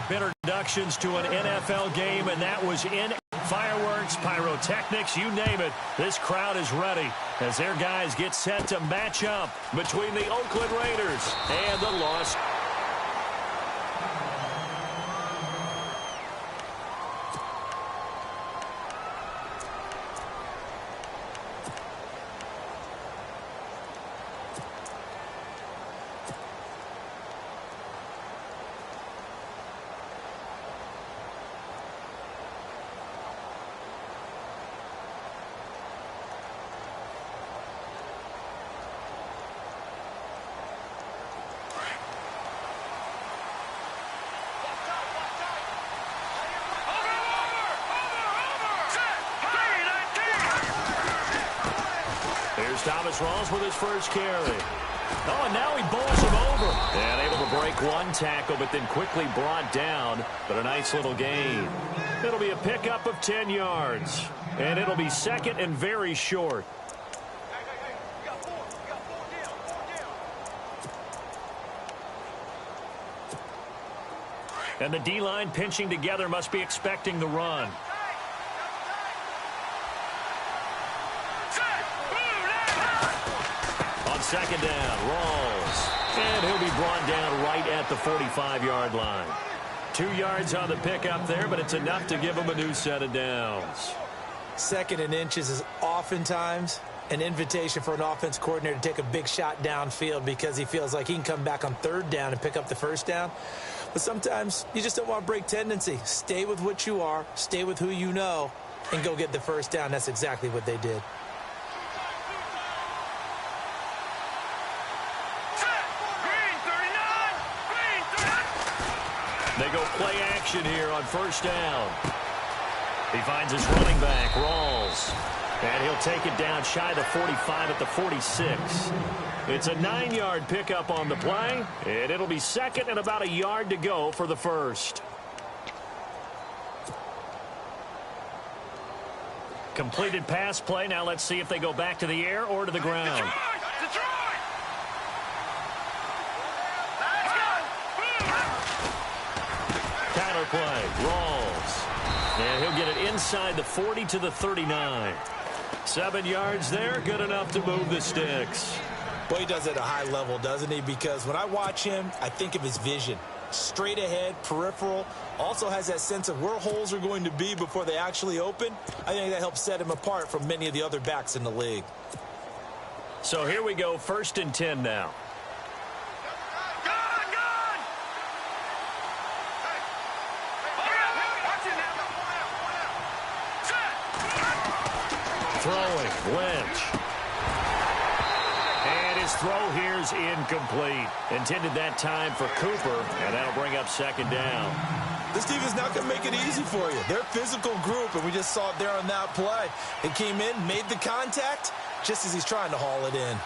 Introductions to an NFL game, and that was in fireworks, pyrotechnics, you name it. This crowd is ready as their guys get set to match up between the Oakland Raiders and the Los. Thomas Rawls with his first carry. Oh, and now he bowls him over. And able to break one tackle, but then quickly brought down. But a nice little gain. It'll be a pickup of 10 yards. And it'll be second and very short. And the D-line pinching together must be expecting the run. Second down, Rawls. And he'll be brought down right at the 45-yard line. 2 yards on the pickup there, but it's enough to give him a new set of downs. Second and inches is oftentimes an invitation for an offense coordinator to take a big shot downfield because he feels like he can come back on third down and pick up the first down. But sometimes you just don't want to break tendency. Stay with what you are, stay with who you know, and go get the first down. That's exactly what they did. They go play action here on first down. He finds his running back, Rawls. And he'll take it down shy of the 45 at the 46. It's a 9-yard pickup on the play. And it'll be second and about a yard to go for the first. Completed pass play. Now let's see if they go back to the air or to the ground. Play, Rawls. And he'll get it inside the 40 to the 39. 7 yards there, good enough to move the sticks. Boy, he does it at a high level, doesn't he? Because when I watch him, I think of his vision. Straight ahead, peripheral. Also has that sense of where holes are going to be before they actually open. I think that helps set him apart from many of the other backs in the league. So here we go, 1st and 10 now. Throwing, Lynch. And his throw here's incomplete. Intended that time for Cooper, and that'll bring up second down. This team is not going to make it easy for you. They're a physical group, and we just saw it there on that play. It came in, made the contact, just as he's trying to haul it in.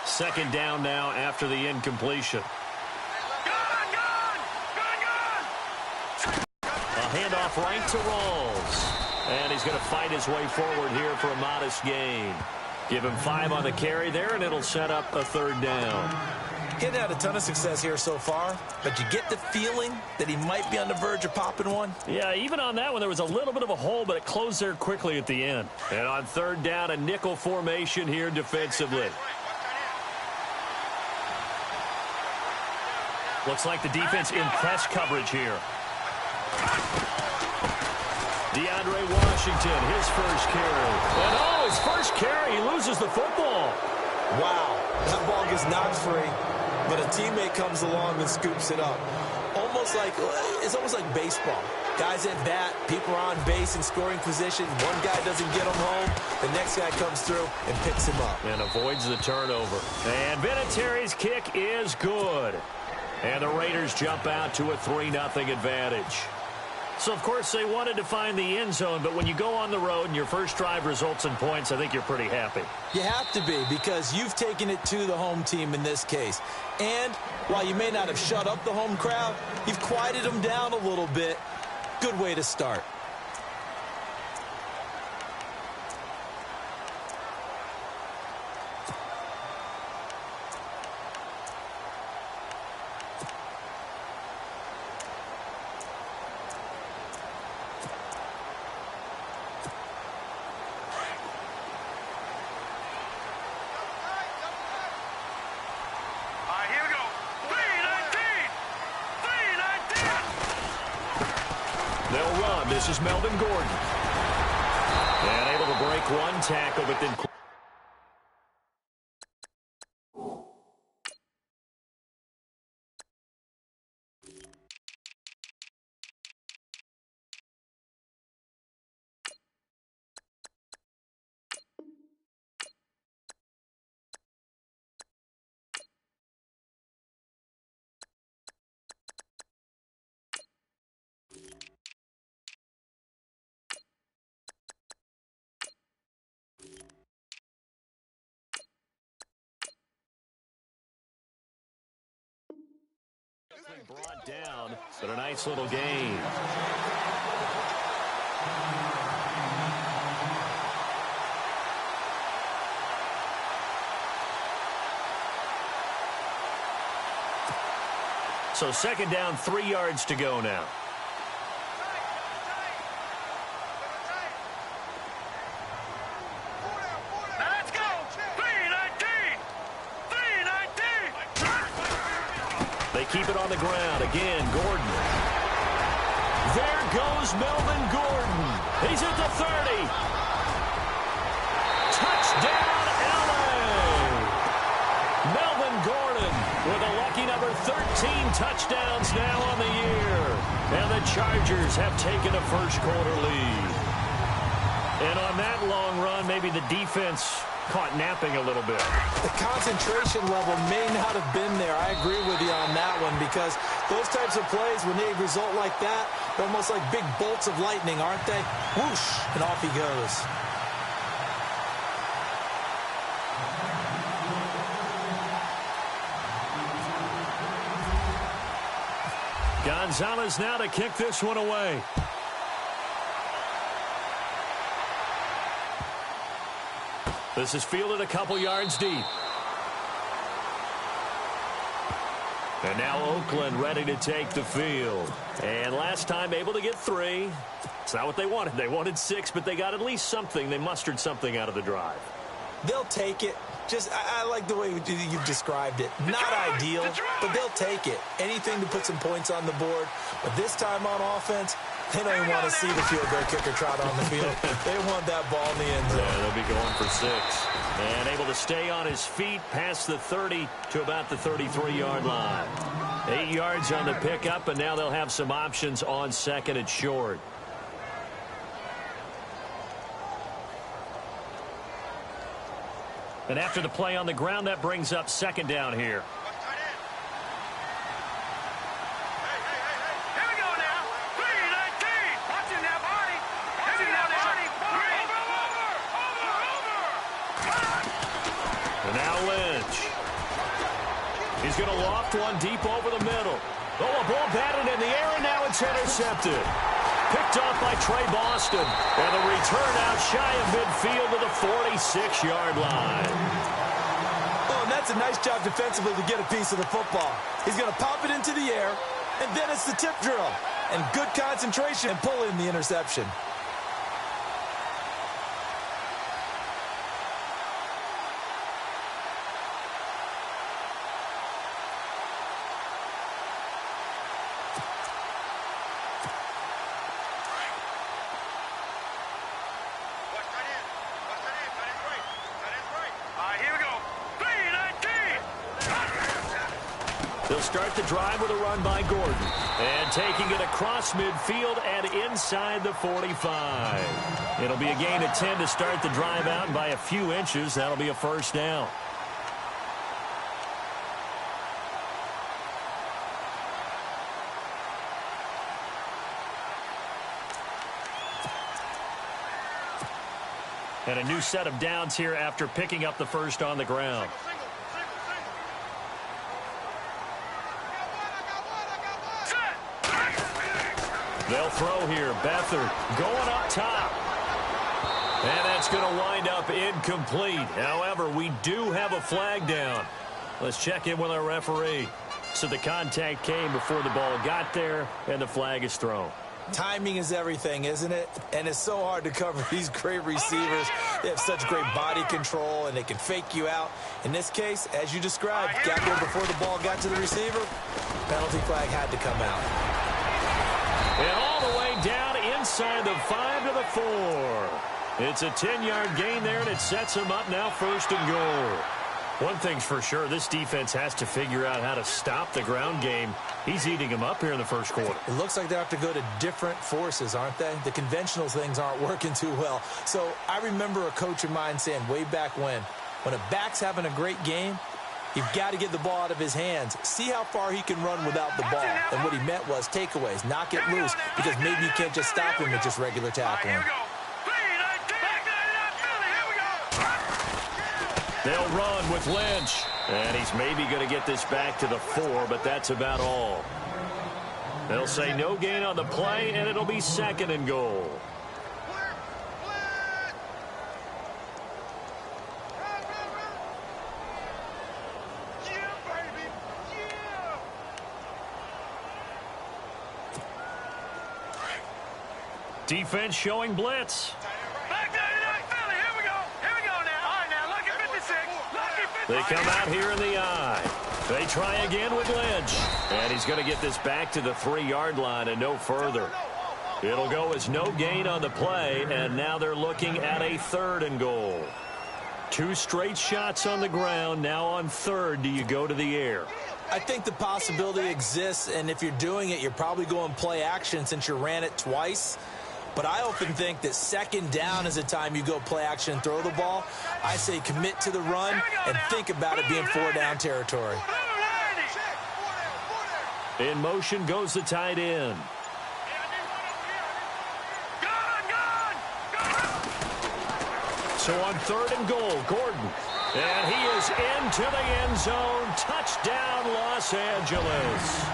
Second down now after the incompletion. Handoff right to Rawls. And he's going to fight his way forward here for a modest gain. Give him 5 on the carry there, and it'll set up a third down. Getting had a ton of success here so far, but you get the feeling that he might be on the verge of popping one. Yeah, even on that one, there was a little bit of a hole, but it closed there quickly at the end. And on third down, a nickel formation here defensively. Looks like the defense in press coverage here. DeAndre Washington, his first carry. And his first carry, he loses the football. Wow, that ball gets knocked free, but a teammate comes along and scoops it up. It's almost like baseball. Guys at bat, people are on base in scoring position. One guy doesn't get him home, the next guy comes through and picks him up. And avoids the turnover. And Vinatieri's kick is good. And the Raiders jump out to a 3-0 advantage. So, of course, they wanted to find the end zone, but when you go on the road and your first drive results in points, I think you're pretty happy. You have to be, because you've taken it to the home team in this case. And while you may not have shut up the home crowd, you've quieted them down a little bit. Good way to start. This is Melvin Gordon. And able to break one tackle, but then... brought down, but a nice little gain. So second down, 3 yards to go now. They keep it on the ground. Again, Gordon. There goes Melvin Gordon. He's at the 30. Touchdown, LA. Melvin Gordon with a lucky number 13 touchdowns now on the year. And the Chargers have taken a first-quarter lead. And on that long run, maybe the defense caught napping a little bit. The concentration level may not have been there. I agree with you on that one, because those types of plays, when they result like that, they're almost like big bolts of lightning, aren't they? Whoosh, and off he goes. Gonzalez now to kick this one away. This is fielded a couple yards deep. And now Oakland ready to take the field. And last time able to get 3. It's not what they wanted. They wanted 6, but they got at least something. They mustered something out of the drive. They'll take it. Just, I like the way you've described it. Not ideal, but they'll take it. Anything to put some points on the board. But this time on offense, they don't even want to see the field goal kicker trot on the field. They want that ball in the end zone. Yeah, they'll be going for 6. And able to stay on his feet past the 30 to about the 33-yard line. 8 yards on the pickup, and now they'll have some options on second and short. And after the play on the ground, that brings up second down here. And now Lynch. He's going to loft one deep over the middle. Oh, a ball batted in the air, and now it's intercepted. Picked off by Trey Boston. And the return out shy of midfield to the 46-yard line. Oh, and that's a nice job defensively to get a piece of the football. He's going to pop it into the air, and then it's the tip drill. And good concentration and pull in the interception. They'll start the drive with a run by Gordon. And taking it across midfield and inside the 45. It'll be a gain of 10 to start the drive out, and by a few inches, that'll be a first down. And a new set of downs here after picking up the first on the ground. They'll throw here. Beathard going up top. And that's going to wind up incomplete. However, we do have a flag down. Let's check in with our referee. So the contact came before the ball got there, and the flag is thrown. Timing is everything, isn't it? And it's so hard to cover these great receivers. They have such great body control, and they can fake you out. In this case, as you described, got there before the ball got to the receiver. Penalty flag had to come out. And all the way down inside the 5 to the 4. It's a 10-yard gain there, and it sets them up now 1st and goal. One thing's for sure, this defense has to figure out how to stop the ground game. He's eating them up here in the first quarter. It looks like they have to go to different forces, aren't they? The conventional things aren't working too well. So I remember a coach of mine saying way back when a back's having a great game, you've got to get the ball out of his hands. See how far he can run without the ball. And what he meant was takeaways, knock it loose, because maybe you can't just stop him with just regular tackling. They'll run with Lynch. And he's maybe going to get this back to the 4, but that's about all. They'll say no gain on the play, and it'll be 2nd and goal. Defense showing blitz. They come out here in the eye. They try again with Lynch. And he's going to get this back to the 3-yard line and no further. It'll go as no gain on the play, and now they're looking at a 3rd and goal. 2 straight shots on the ground. Now on 3rd, do you go to the air? I think the possibility exists, and if you're doing it, you're probably going play action since you ran it twice. But I often think that 2nd down is the time you go play action and throw the ball. I say commit to the run and think about it being 4-down territory. In motion goes the tight end. So on 3rd and goal, Gordon. And he is into the end zone. Touchdown, Los Angeles.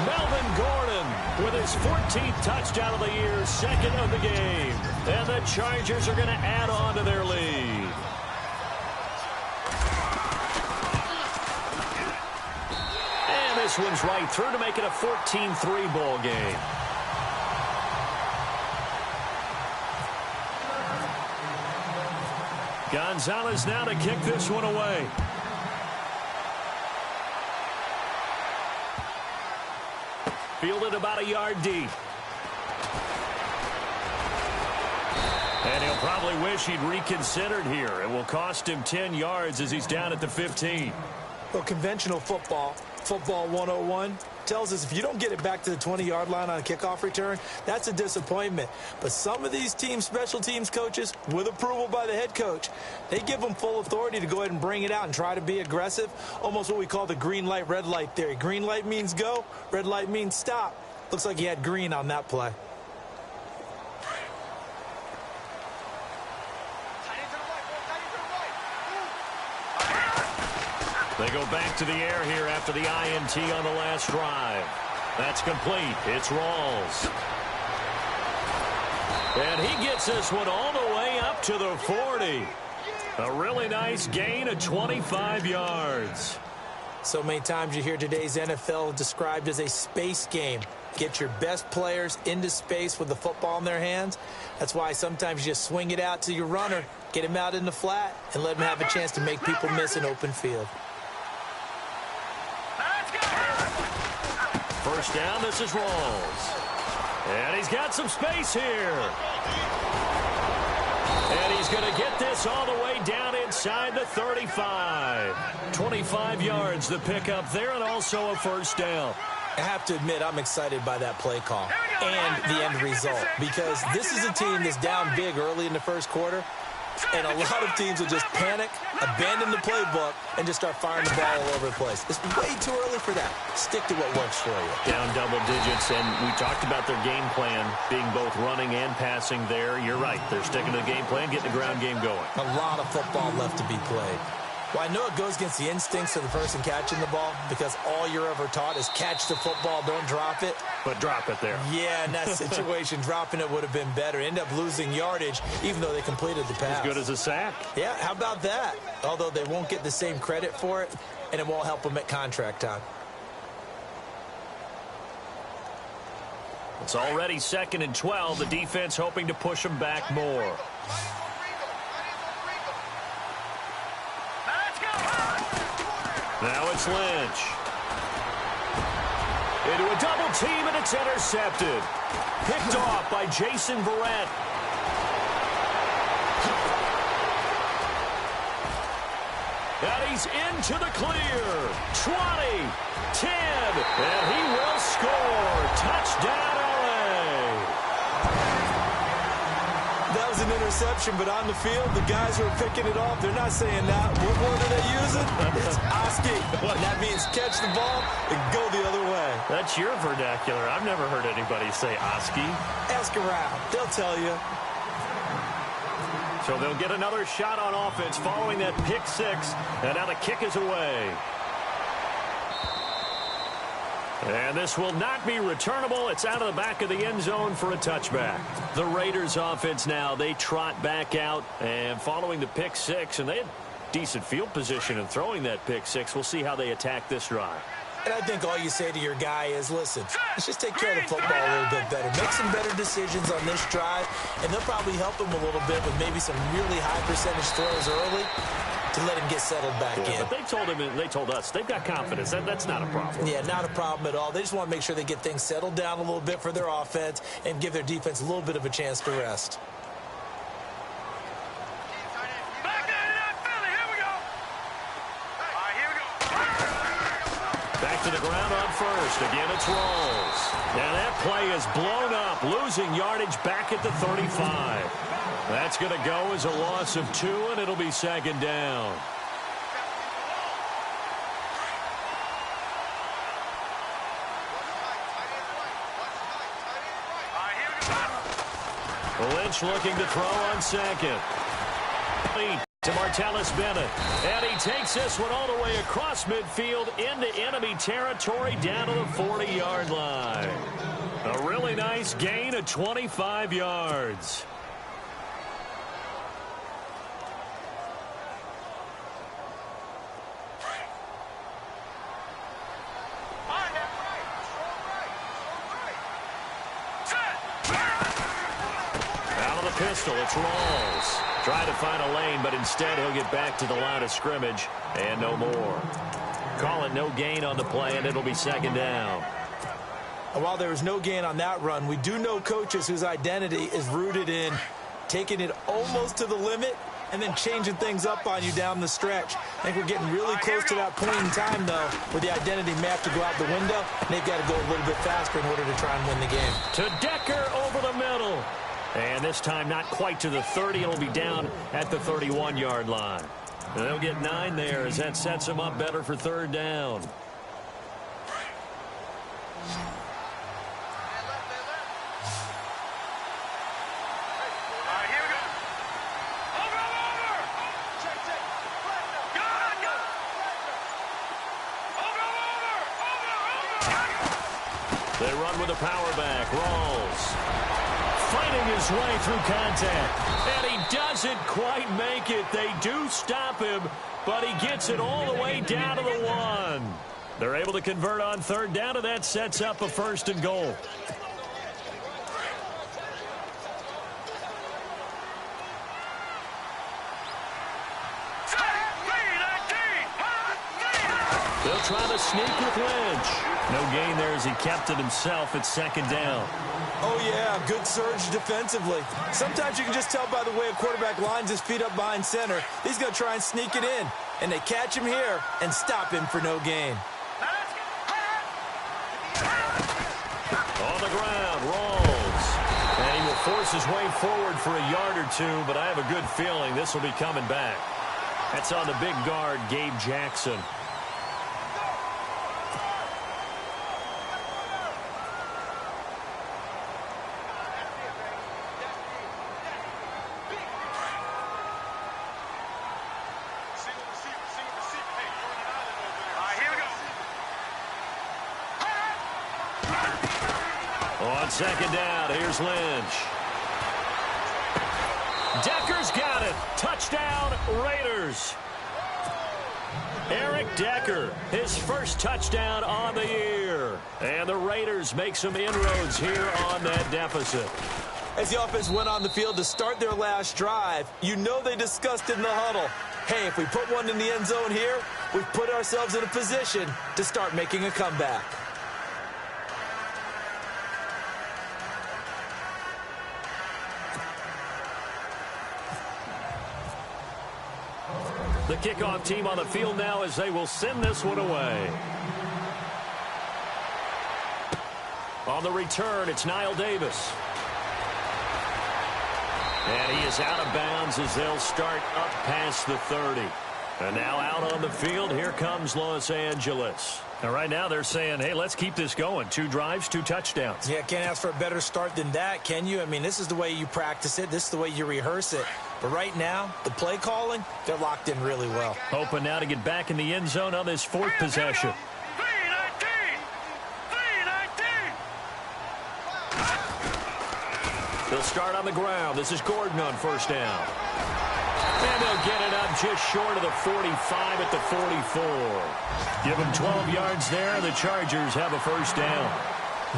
Melvin Gordon with his 14th touchdown of the year, 2nd of the game. And the Chargers are going to add on to their lead. And this one's right through to make it a 14-3 ball game. Gonzalez now to kick this one away. Fielded about a yard deep. And he'll probably wish he'd reconsidered here. It will cost him 10 yards as he's down at the 15. Well, conventional football 101, tells us if you don't get it back to the 20-yard line on a kickoff return, that's a disappointment. But some of these teams, special teams coaches, with approval by the head coach, they give them full authority to go ahead and bring it out and try to be aggressive, almost what we call the green light, red light theory. Green light means go, red light means stop. Looks like he had green on that play. They go back to the air here after the INT on the last drive. That's complete. It's Rawls. And he gets this one all the way up to the 40. A really nice gain of 25 yards. So many times you hear today's NFL described as a space game. Get your best players into space with the football in their hands. That's why sometimes you just swing it out to your runner, get him out in the flat, and let him have a chance to make people miss an open field. First down, this is Rawls. And he's got some space here. And he's going to get this all the way down inside the 35. 25 yards the pickup there, and also a first down. I have to admit, I'm excited by that play call and the end result, because this is a team that's down big early in the first quarter, and a lot of teams will just panic, abandon the playbook, and just start firing the ball all over the place. It's way too early for that. Stick to what works for you. Down double digits, and we talked about their game plan being both running and passing there. You're right. They're sticking to the game plan, getting the ground game going. A lot of football left to be played. Well, I know it goes against the instincts of the person catching the ball, because all you're ever taught is catch the football, don't drop it. But drop it there. Yeah, in that situation, dropping it would have been better. End up losing yardage, even though they completed the pass. As good as a sack. Yeah, how about that? Although they won't get the same credit for it, and it won't help them at contract time. It's already 2nd and 12. The defense hoping to push them back more. Now it's Lynch. Into a double team, and it's intercepted. Picked off by Jason Verrett. And he's into the clear. 20, 10, and he will score. Touchdown, LA. That was an interception, but on the field, the guys who are picking it off, they're not saying that. What word are they using? It's Oski. That means catch the ball and go the other way. That's your vernacular. I've never heard anybody say Oski. Ask around. They'll tell you. So they'll get another shot on offense following that pick six. And now the kick is away. And this will not be returnable. It's out of the back of the end zone for a touchback. The Raiders offense now, they trot back out. And following the pick six, and they had decent field position in throwing that pick six. We'll see how they attack this drive. And I think all you say to your guy is, listen, let's just take care of the football a little bit better. Make some better decisions on this drive, and they'll probably help him a little bit with maybe some really high percentage throws early to let him get settled back in. But they told him, and they told us, they've got confidence. That's not a problem. Yeah, not a problem at all. They just want to make sure they get things settled down a little bit for their offense and give their defense a little bit of a chance to rest. Back to the ground on first. Again, it's Rawls. Now that play is blown up, losing yardage back at the 35. That's going to go as a loss of 2, and it'll be second down. Lynch looking to throw on second. To Martellus Bennett. And he takes this one all the way across midfield into enemy territory down to the 40-yard line. A really nice gain of 25 yards. Out of the pistol, it's Rawls. Trying to find a lane, but instead he'll get back to the line of scrimmage and no more. Call it no gain on the play, and it'll be second down. And while there was no gain on that run, we do know coaches whose identity is rooted in taking it almost to the limit and then changing things up on you down the stretch. I think we're getting really close to that point in time, though, where the identity may have to go out the window, and they've got to go a little bit faster in order to try and win the game. To Decker over the middle. And this time not quite to the 30. It'll be down at the 31-yard line. And they'll get 9 there as that sets them up better for third down. They run with a power back. Rawls fighting his way through contact. And he doesn't quite make it. They do stop him, but he gets it all the way down to the 1. They're able to convert on third down, and that sets up a 1st and goal. They'll try to sneak with Lynch. No gain there as he kept it himself at second down. Oh, yeah, good surge defensively. Sometimes you can just tell by the way a quarterback lines his feet up behind center. He's going to try and sneak it in. And they catch him here and stop him for no gain. On the ground, Rawls. And he will force his way forward for a yard or 2, but I have a good feeling this will be coming back. That's on the big guard, Gabe Jackson. On second down, here's Lynch. Decker's got it. Touchdown, Raiders. Eric Decker, his first touchdown on the year. And the Raiders make some inroads here on that deficit. As the offense went on the field to start their last drive, you know they discussed in the huddle, hey, if we put one in the end zone here, we've put ourselves in a position to start making a comeback. The kickoff team on the field now as they will send this one away. On the return, it's Niall Davis. And he is out of bounds as they'll start up past the 30. And now out on the field, here comes Los Angeles. And right now they're saying, hey, let's keep this going. 2 drives, 2 touchdowns. Yeah, can't ask for a better start than that, can you? I mean, this is the way you practice it. This is the way you rehearse it. But right now, the play calling, they're locked in really well. Hoping now to get back in the end zone on this 4th possession. They'll start on the ground. This is Gordon on first down. And they'll get it up just short of the 45 at the 44. Give them 12 yards there. The Chargers have a first down.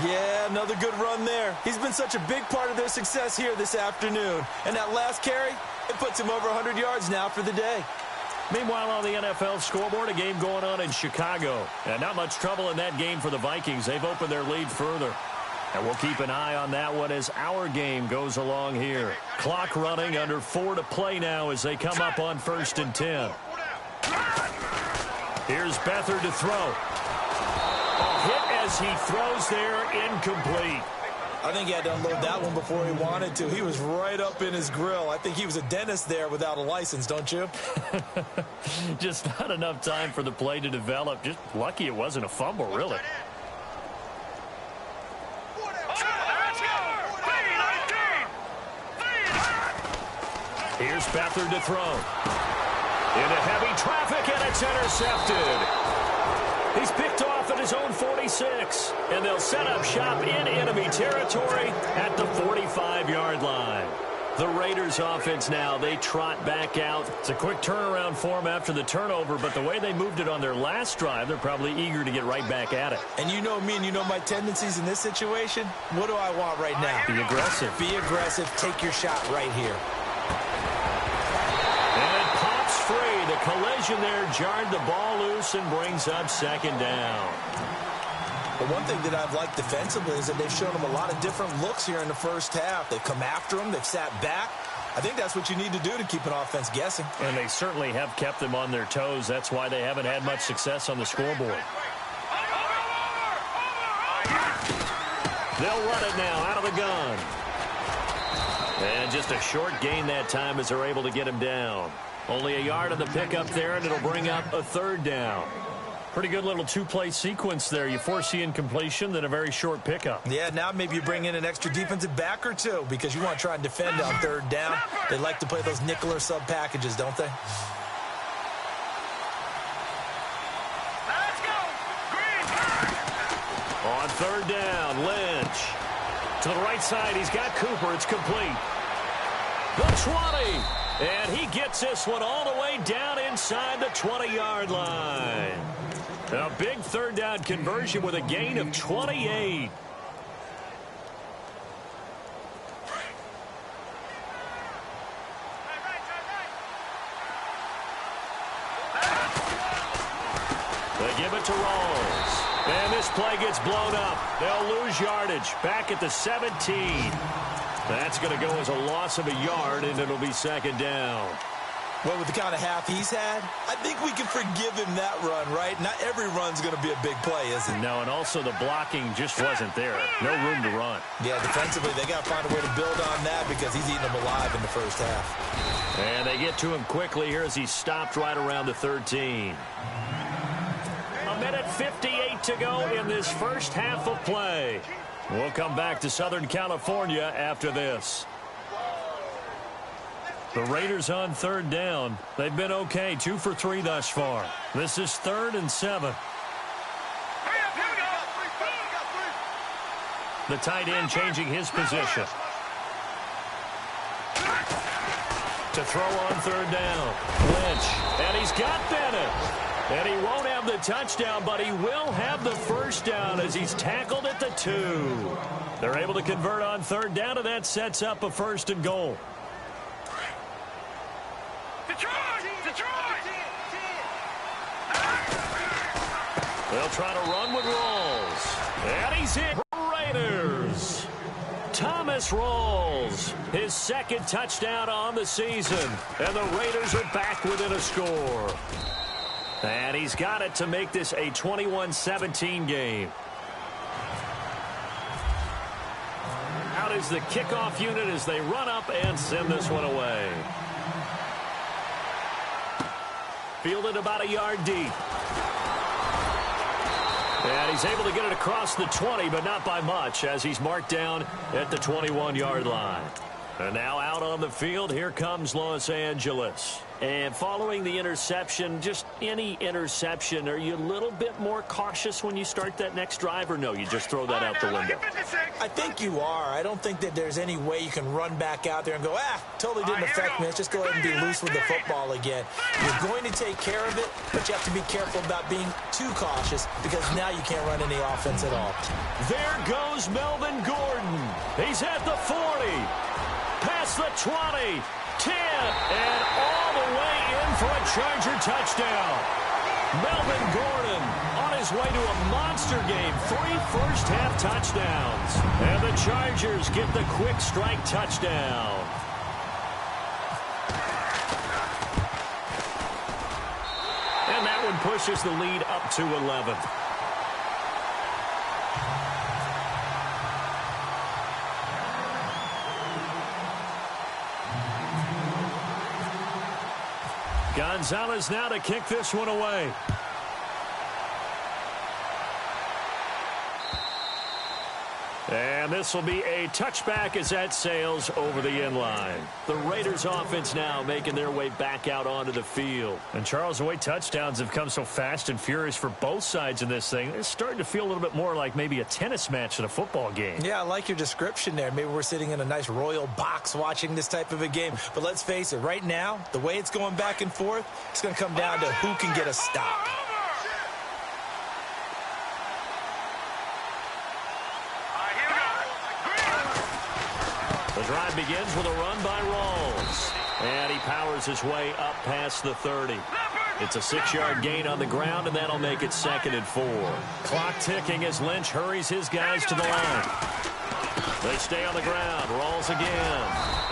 Yeah, another good run there. He's been such a big part of their success here this afternoon. And that last carry, it puts him over 100 yards now for the day. Meanwhile, on the NFL scoreboard, a game going on in Chicago. And not much trouble in that game for the Vikings. They've opened their lead further. And we'll keep an eye on that one as our game goes along here. Clock running, under 4 to play now as they come up on 1st and 10. Here's Beathard to throw. A hit as he throws there, incomplete. I think he had to unload that one before he wanted to. He was right up in his grill. I think he was a dentist there without a license, don't you? Just not enough time for the play to develop. Just lucky it wasn't a fumble, really. Here's Beathard to throw. Into heavy traffic, and it's intercepted. He's picked off at his own 46, and they'll set up shop in enemy territory at the 45-yard line. The Raiders offense now, they trot back out. It's a quick turnaround for them after the turnover, but the way they moved it on their last drive, they're probably eager to get right back at it. And you know me and you know my tendencies in this situation. What do I want right now? Be aggressive. Be aggressive. Take your shot right here. And it pops free. The collision there jarred the ball loose and brings up 2nd down. But one thing that I've liked defensively is that they've shown them a lot of different looks here in the first half. They've come after them. They've sat back. I think that's what you need to do to keep an offense guessing. And they certainly have kept them on their toes. That's why they haven't had much success on the scoreboard. They'll run it now out of the gun. And just a short gain that time as they're able to get him down. Only a yard on the pickup there, and it'll bring up a 3rd down. Pretty good little 2-play sequence there. You force the incompletion, then a very short pickup. Yeah, now maybe you bring in an extra defensive back or 2 because you want to try and defend on 3rd down. They like to play those nickel or sub packages, don't they? Let's go! Green! On 3rd down, Lynch. To the right side, he's got Cooper. It's complete. The 20. And he gets this one all the way down inside the 20-yard line. A big 3rd down conversion with a gain of 28. They give it to Rawls. And this play gets blown up. They'll lose yardage back at the 17. That's going to go as a loss of a yard, and it'll be 2nd down. Well, with the kind of half he's had, I think we can forgive him that run, right? Not every run's going to be a big play, is it? No, and also the blocking just wasn't there. No room to run. Yeah, defensively, they got to find a way to build on that because he's eating them alive in the first half. And they get to him quickly here as he's stopped right around the 13. A minute 58 to go in this first half of play. We'll come back to Southern California after this. The Raiders on 3rd down. They've been okay, 2 for 3 thus far. This is 3rd and 7. The tight end changing his position. To throw on 3rd down. Lynch. And he's got Bennett. And he won't have the touchdown, but he will have the first down as he's tackled at the 2. They're able to convert on 3rd down, and that sets up a 1st and goal. They'll try to run with Rawls. And he's hit. Raiders. Thomas This rolls. His second touchdown on the season. And the Raiders are back within a score. And he's got it to make this a 21-17 game. Out is the kickoff unit as they run up and send this one away. Fielded about a yard deep. And he's able to get it across the 20, but not by much, as he's marked down at the 21-yard line. And now out on the field, here comes Los Angeles. And following the interception, just any interception, are you a little bit more cautious when you start that next drive, or no, you just throw that out the window? I think you are. I don't think that there's any way you can run back out there and go, totally didn't affect me. Let's just go ahead and be loose with the football again. You're going to take care of it, but you have to be careful about being too cautious because now you can't run any offense at all. There goes Melvin Gordon. He's at the 40. Past the 20, 10, and all the way in for a Charger touchdown. Melvin Gordon on his way to a monster game. 3 first-half touchdowns. And the Chargers get the quick strike touchdown. And that one pushes the lead up to 11. Gonzalez now to kick this one away. And this will be a touchback as that sails over the end line. The Raiders offense now making their way back out onto the field. And Charles, the way touchdowns have come so fast and furious for both sides in this thing, it's starting to feel a little bit more like maybe a tennis match than a football game. Yeah, I like your description there. Maybe we're sitting in a nice royal box watching this type of a game. But let's face it, right now, the way it's going back and forth, it's going to come down to who can get a stop. The drive begins with a run by Rawls. And he powers his way up past the 30. It's a 6-yard gain on the ground, and that'll make it 2nd and 4. Clock ticking as Lynch hurries his guys to the line. They stay on the ground. Rawls again.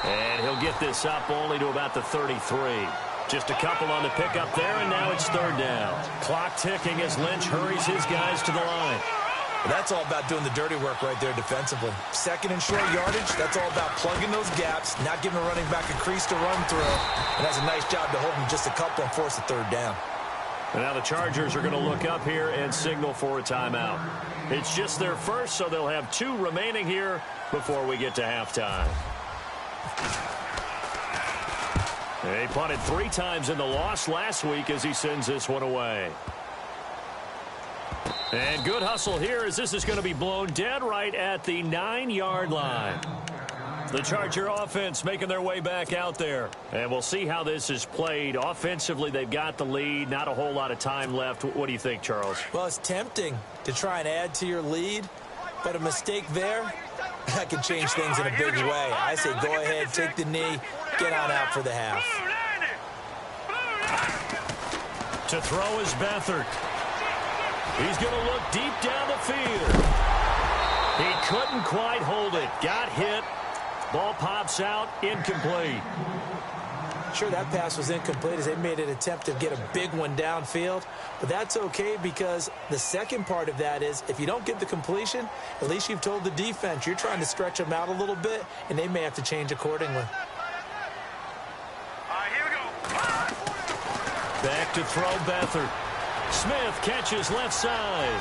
And he'll get this up only to about the 33. Just a couple on the pickup there, and now it's 3rd down. Clock ticking as Lynch hurries his guys to the line. That's all about doing the dirty work right there defensively. 2nd and short yardage, that's all about plugging those gaps, not giving a running back a crease to run through. And that's a nice job to hold him just a couple and force a 3rd down. And now the Chargers are going to look up here and signal for a timeout. It's just their first, so they'll have 2 remaining here before we get to halftime. He punted 3 times in the loss last week as he sends this one away. And good hustle here as this is going to be blown dead right at the 9-yard line. The Charger offense making their way back out there. And we'll see how this is played. Offensively, they've got the lead. Not a whole lot of time left. What do you think, Charles? Well, it's tempting to try and add to your lead. But a mistake there, that can change things in a big way. I say go ahead, take the knee, get on out for the half. To throw is Beathard. He's going to look deep down the field. He couldn't quite hold it. Got hit. Ball pops out. Incomplete. Sure, that pass was incomplete as they made an attempt to get a big one downfield. But that's okay because the second part of that is if you don't get the completion, at least you've told the defense you're trying to stretch them out a little bit, and they may have to change accordingly. Back to throw Beathard. Smith catches left side.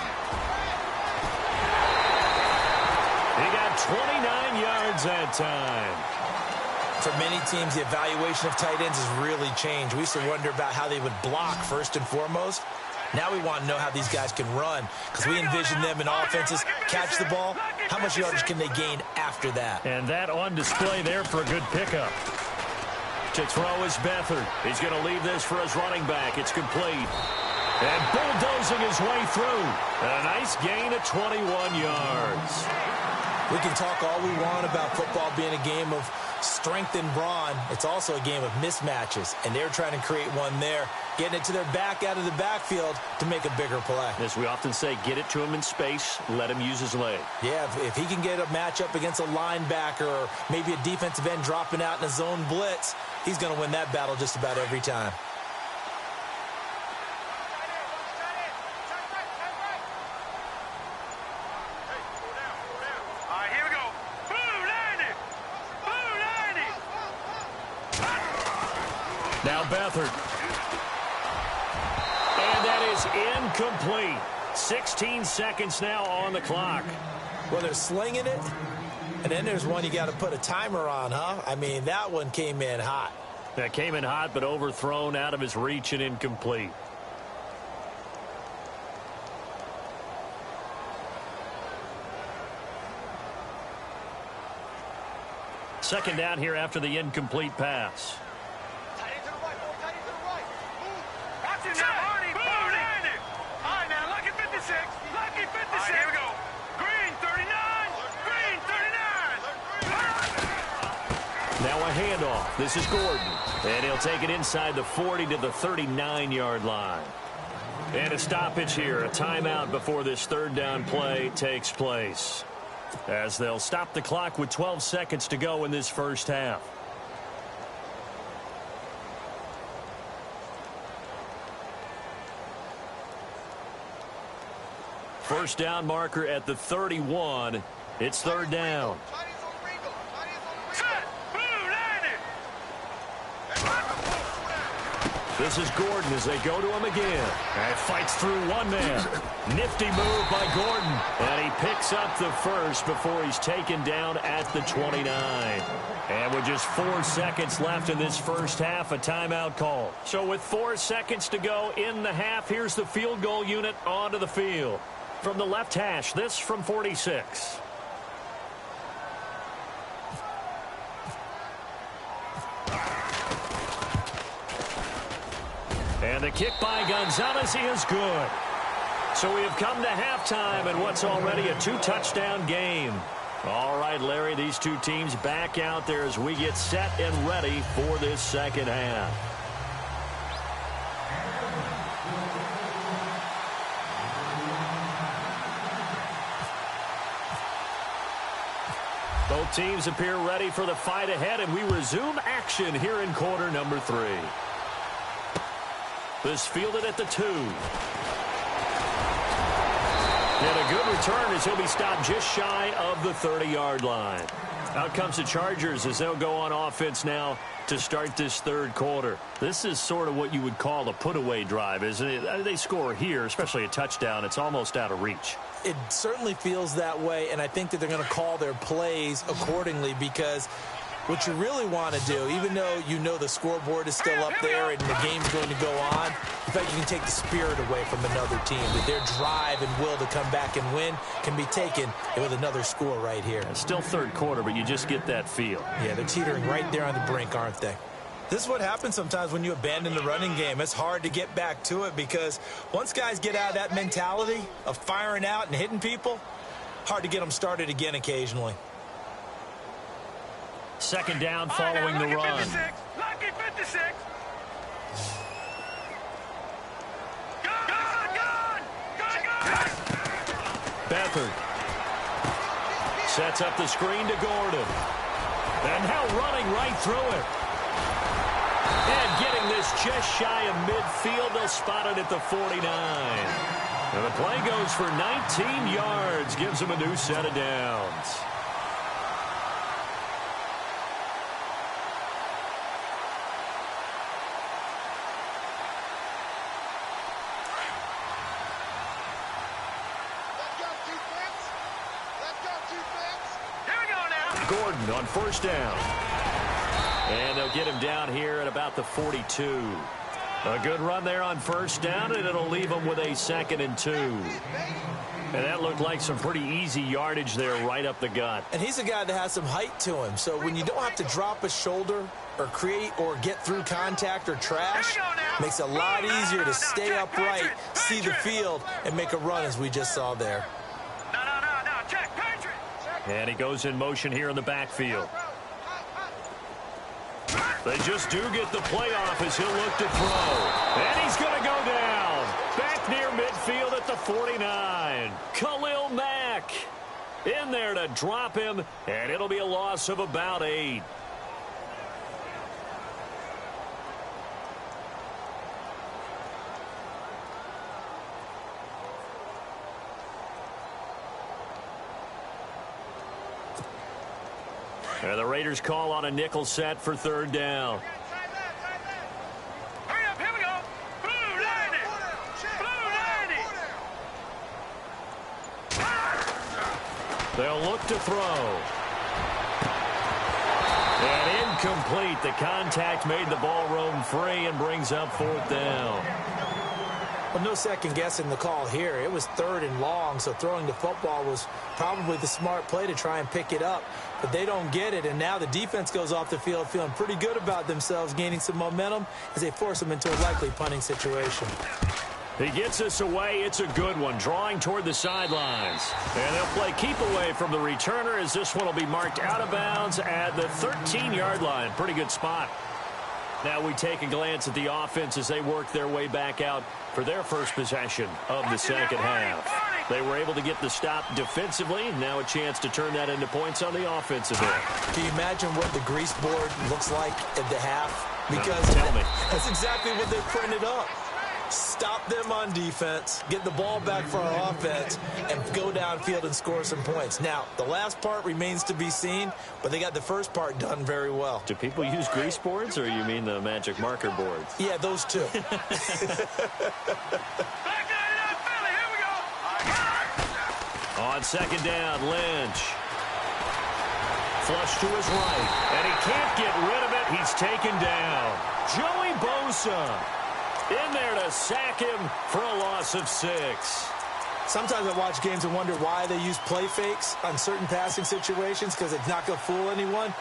He got 29 yards that time. For many teams, the evaluation of tight ends has really changed. We used to wonder about how they would block first and foremost. Now we want to know how these guys can run because we envision them in offenses, catch the ball. How much yardage can they gain after that? And that on display there for a good pickup. To throw is Beathard. He's going to leave this for his running back. It's complete. And bulldozing his way through. A nice gain of 21 yards. We can talk all we want about football being a game of strength and brawn. It's also a game of mismatches, and they're trying to create one there, getting it to their back out of the backfield to make a bigger play. As we often say, get it to him in space, let him use his leg. Yeah, if he can get a matchup against a linebacker or maybe a defensive end dropping out in a zone blitz, he's going to win that battle just about every time. Now Beathard. And that is incomplete. 16 seconds now on the clock. Well, they're slinging it, and then there's one you got to put a timer on, huh? I mean, that one came in hot. That came in hot, but overthrown, out of his reach, and incomplete. Second down here after the incomplete pass. Now a handoff. This is Gordon. And he'll take it inside the 40 to the 39-yard line. And a stoppage here. A timeout before this third down play takes place. As they'll stop the clock with 12 seconds to go in this first half. First down marker at the 31. It's third down. This is Gordon as they go to him again. And fights through one man. Nifty move by Gordon. And he picks up the first before he's taken down at the 29. And with just 4 seconds left in this first half, a timeout call. So with 4 seconds to go in the half, here's the field goal unit onto the field. From the left hash, this from 46. And the kick by Gonzalez is good. So we have come to halftime in what's already a 2-touchdown game. All right, Larry, these two teams back out there as we get set and ready for this second half. Both teams appear ready for the fight ahead, and we resume action here in quarter number 3. This fielded at the 2. And a good return as he'll be stopped just shy of the 30-yard line. Out comes the Chargers as they'll go on offense now to start this third quarter. This is sort of what you would call a put-away drive, isn't it? They score here, especially a touchdown. It's almost out of reach. It certainly feels that way, and I think that they're going to call their plays accordingly because what you really want to do, even though you know the scoreboard is still up there and the game's going to go on, in fact, you can take the spirit away from another team. That their drive and will to come back and win can be taken with another score right here. It's still third quarter, but you just get that feel. Yeah, they're teetering right there on the brink, aren't they? This is what happens sometimes when you abandon the running game. It's hard to get back to it because once guys get out of that mentality of firing out and hitting people, hard to get them started again occasionally. Second down following the run. Lucky 56. Beathard sets up the screen to Gordon. And now running right through it. And getting this just shy of midfield. They'll spot it at the 49. And the play goes for 19 yards. Gives them a new set of downs. Gordon on first down. And they'll get him down here at about the 42. A good run there on first down, and it'll leave him with a 2nd and 2. And that looked like some pretty easy yardage there right up the gut. And he's a guy that has some height to him. So when you don't have to drop a shoulder or create or get through contact or trash, makes it a lot easier to stay upright, see the field, and make a run as we just saw there. And he goes in motion here in the backfield. They just do get the playoff as he'll look to throw. And he's going to go down. Back near midfield at the 49. Khalil Mack in there to drop him, and it'll be a loss of about 8. And the Raiders call on a nickel set for 3rd down. Hurry up, here we go. Blue line it. Blue line it. They'll look to throw. And incomplete. The contact made the ball roam free and brings up 4th down. Well, no second guessing the call here. It was 3rd and long, so throwing the football was probably the smart play to try and pick it up. But they don't get it, and now the defense goes off the field feeling pretty good about themselves, gaining some momentum as they force them into a likely punting situation. He gets us away. It's a good one, drawing toward the sidelines. And they'll play keep away from the returner as this one will be marked out of bounds at the 13-yard line. Pretty good spot. Now we take a glance at the offense as they work their way back out for their first possession of the second half. They were able to get the stop defensively. Now a chance to turn that into points on the offensive end. Can you imagine what the grease board looks like at the half? Because tell me. That's exactly what they printed up. Stop them on defense, get the ball back for our offense, and go downfield and score some points. Now, the last part remains to be seen, but they got the first part done very well. Do people use grease boards, or you mean the magic marker boards? Yeah, those two. Back line it up, Philly. Here we go. On 2nd down, Lynch. Flush to his right, and he can't get rid of it. He's taken down. Joey Bosa in there to sack him for a loss of 6. Sometimes I watch games and wonder why they use play fakes on certain passing situations, because it's not going to fool anyone.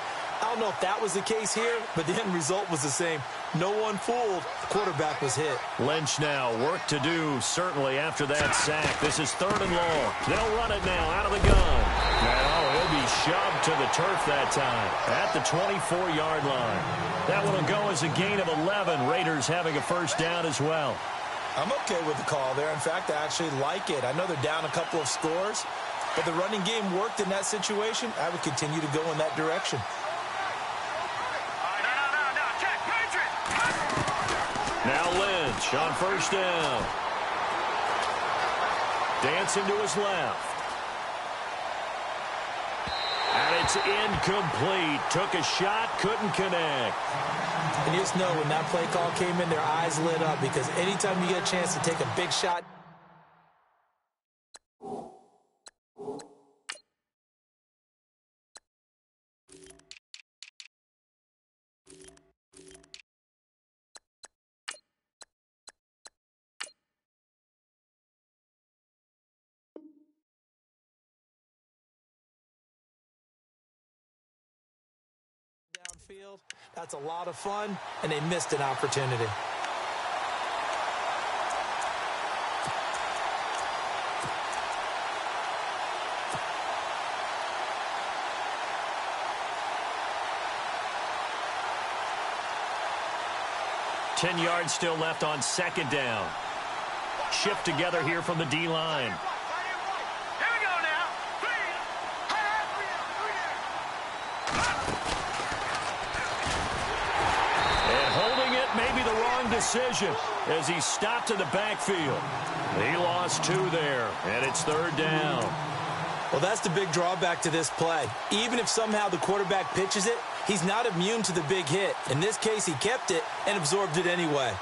I don't know if that was the case here, but the end result was the same. No one fooled. The quarterback was hit. Lynch now, work to do, certainly, after that sack. This is 3rd and long. They'll run it now out of the gun. And, he'll be shoved to the turf that time at the 24-yard line. That one will go as a gain of 11. Raiders having a first down as well. I'm okay with the call there. In fact, I actually like it. I know they're down a couple of scores, but the running game worked in that situation. I would continue to go in that direction. Now Lynch on 1st down. Dancing to his left. And it's incomplete. Took a shot, couldn't connect. And you just know when that play call came in, their eyes lit up, because anytime you get a chance to take a big shot, downfield, that's a lot of fun, and they missed an opportunity. Ten yards still left on 2nd down. Shift together here from the D-line. Here we go now. And holding it may be the wrong decision as he stopped in the backfield. He lost 2 there, and it's 3rd down. Well, that's the big drawback to this play. Even if somehow the quarterback pitches it, he's not immune to the big hit. In this case, he kept it and absorbed it anyway.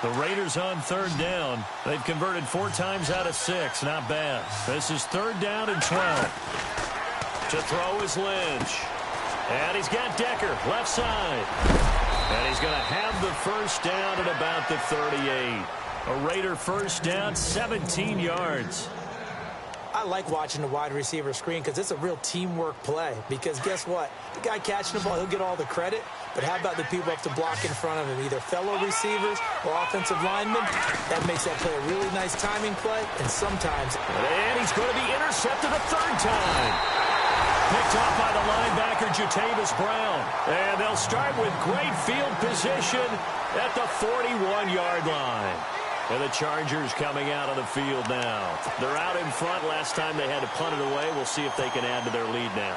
The Raiders on 3rd down. They've converted 4 times out of 6. Not bad. This is 3rd down and 12. To throw is Lynch. And he's got Decker, left side. And he's going to have the first down at about the 38. A Raider first down, 17 yards. I like watching the wide receiver screen because it's a real teamwork play. Because guess what? The guy catching the ball, he'll get all the credit. But how about the people up to block in front of him? Either fellow receivers or offensive linemen. That makes that play a really nice timing play. And sometimes... And he's going to be intercepted a 3rd time. Picked off by the linebacker, Jatavis Brown. And they'll start with great field position at the 41-yard line. And the Chargers coming out on the field now. They're out in front. Last time they had to punt it away. We'll see if they can add to their lead now.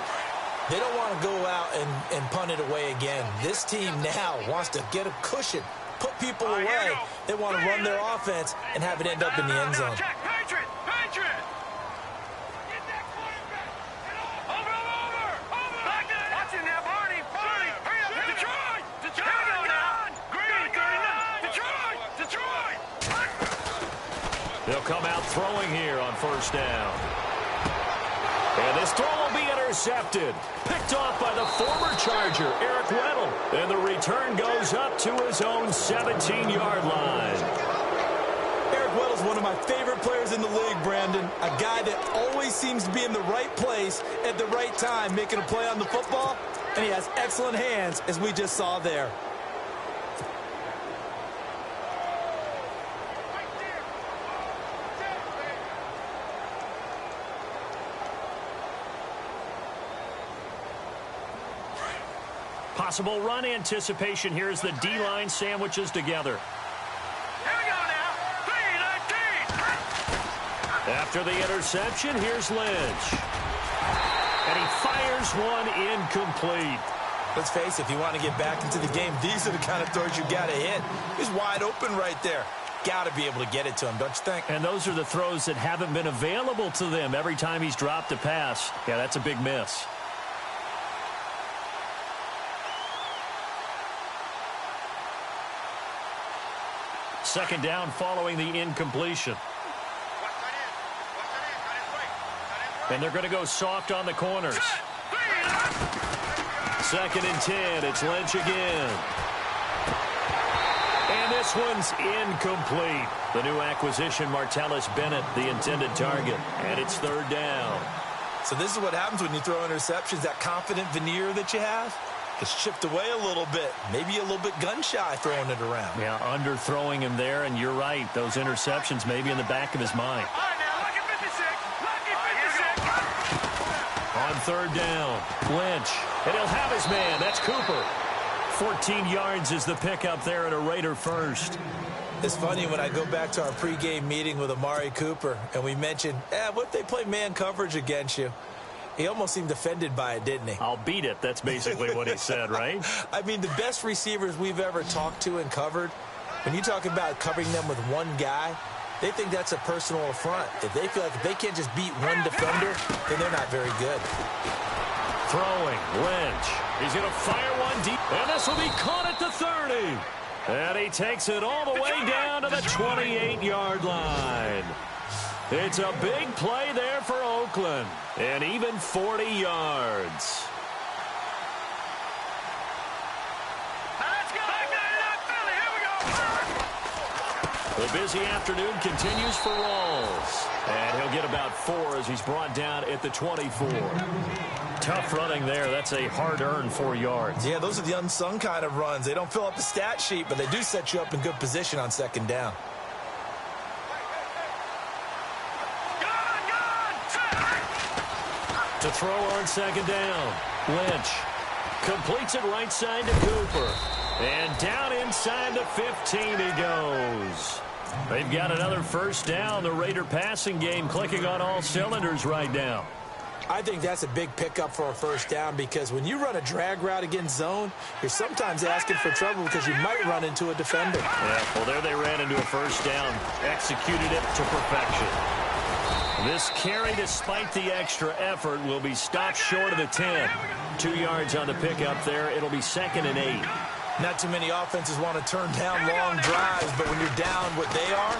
They don't want to go out and punt it away again. This team now wants to get a cushion, put people away. They want to run their offense and have it end up in the end zone. Check, Patriot! Patriot! Get that quarterback! Over! Back there! Watch it now, Barney! Hurry up! Detroit! Here we go now! Green! Detroit! They'll come out throwing here on first down. And this throw will be intercepted. Picked off by the former Charger, Eric Weddle. And the return goes up to his own 17-yard line. Eric Weddle's one of my favorite players in the league, Brandon. A guy that always seems to be in the right place at the right time, making a play on the football. And he has excellent hands, as we just saw there. Possible run anticipation here as the D-line sandwiches together. Here we go now! 3-19! After the interception, here's Lynch. And he fires one incomplete. Let's face it, if you want to get back into the game, these are the kind of throws you got to hit. He's wide open right there. Got to be able to get it to him, don't you think? And those are the throws that haven't been available to them every time he's dropped a pass. Yeah, that's a big miss. Second down following the incompletion. And they're going to go soft on the corners. Second and 10. It's Lynch again. And this one's incomplete. The new acquisition, Martellus Bennett, the intended target. And it's third down. So this is what happens when you throw interceptions. That confident veneer that you have gets chipped away a little bit. Maybe a little bit gun-shy throwing it around. Yeah, underthrowing him there, and you're right. Those interceptions may be in the back of his mind. All right, now, lucky 56. Lucky 56. On third down, Lynch. And he'll have his man. That's Cooper. 14 yards is the pickup there at a Raider first. It's funny when I go back to our pregame meeting with Amari Cooper, and we mentioned, what if they play man coverage against you? He almost seemed offended by it, didn't he? I'll beat it. That's basically what he said, right? I mean, the best receivers we've ever talked to and covered, when you talk about covering them with one guy, they think that's a personal affront. If they feel like if they can't just beat one defender, then they're not very good. Throwing, Lynch. He's going to fire one deep, and this will be caught at the 30. And he takes it all the way down to the 28-yard line. It's a big play there for Oakland, and even 40 yards. Let's go! Philly, here we go! The busy afternoon continues for Rawls, and he'll get about 4 as he's brought down at the 24. Tough running there. That's a hard-earned 4 yards. Yeah, those are the unsung kind of runs. They don't fill up the stat sheet, but they do set you up in good position on second down. To throw on second down, Lynch completes it right side to Cooper. And down inside the 15 he goes. They've got another first down. The Raider passing game clicking on all cylinders right now. I think that's a big pickup for a first down because when you run a drag route against zone, you're sometimes asking for trouble because you might run into a defender. Yeah, well, there they ran into a first down. Executed it to perfection. This carry, despite the extra effort, will be stopped short of the 10. 2 yards on the pickup there. It'll be 2nd and 8. Not too many offenses want to turn down long drives, but when you're down what they are,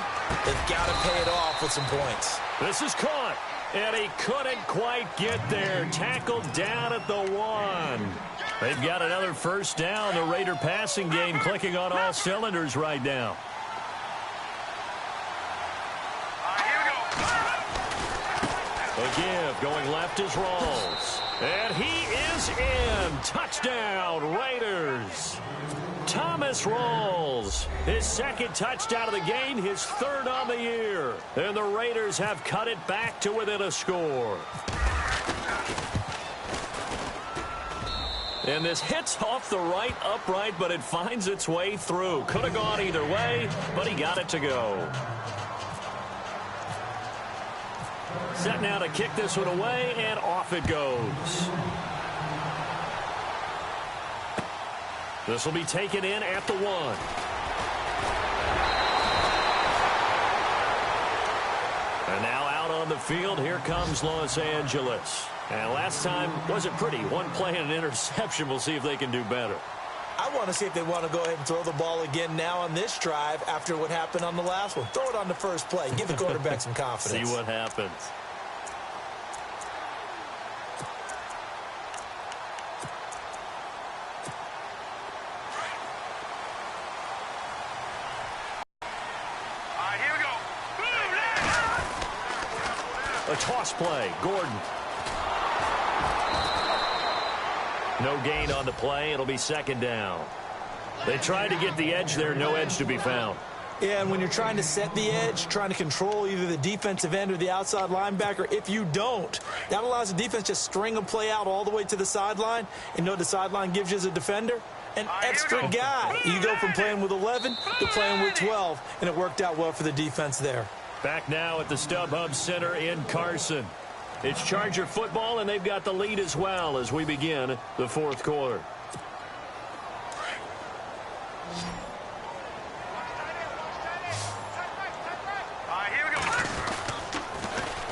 they've got to pay it off with some points. This is caught, and he couldn't quite get there. Tackled down at the 1. They've got another first down. The Raider passing game clicking on all cylinders right now. A give, going left is Rawls. And he is in. Touchdown, Raiders. Thomas Rawls, his second touchdown of the game, his 3rd on the year. And the Raiders have cut it back to within a score. And this hits off the right upright, but it finds its way through. Could have gone either way, but he got it to go. Set now to kick this one away, and off it goes. This will be taken in at the 1. And now out on the field, here comes Los Angeles. And last time wasn't pretty. One play and an interception. We'll see if they can do better. I want to see if they want to go ahead and throw the ball again now on this drive after what happened on the last one. Throw it on the first play. Give the quarterback some confidence. See what happens. A toss play. Gordon. No gain on the play. It'll be second down. They tried to get the edge there. No edge to be found. Yeah, and when you're trying to set the edge, trying to control either the defensive end or the outside linebacker, if you don't, that allows the defense to string a play out all the way to the sideline. And know the sideline gives you as a defender? An extra guy. You go from playing with 11 to playing with 12, and it worked out well for the defense there. Back now at the StubHub Center in Carson. It's Charger football, and they've got the lead as well as we begin the fourth quarter. Here we go.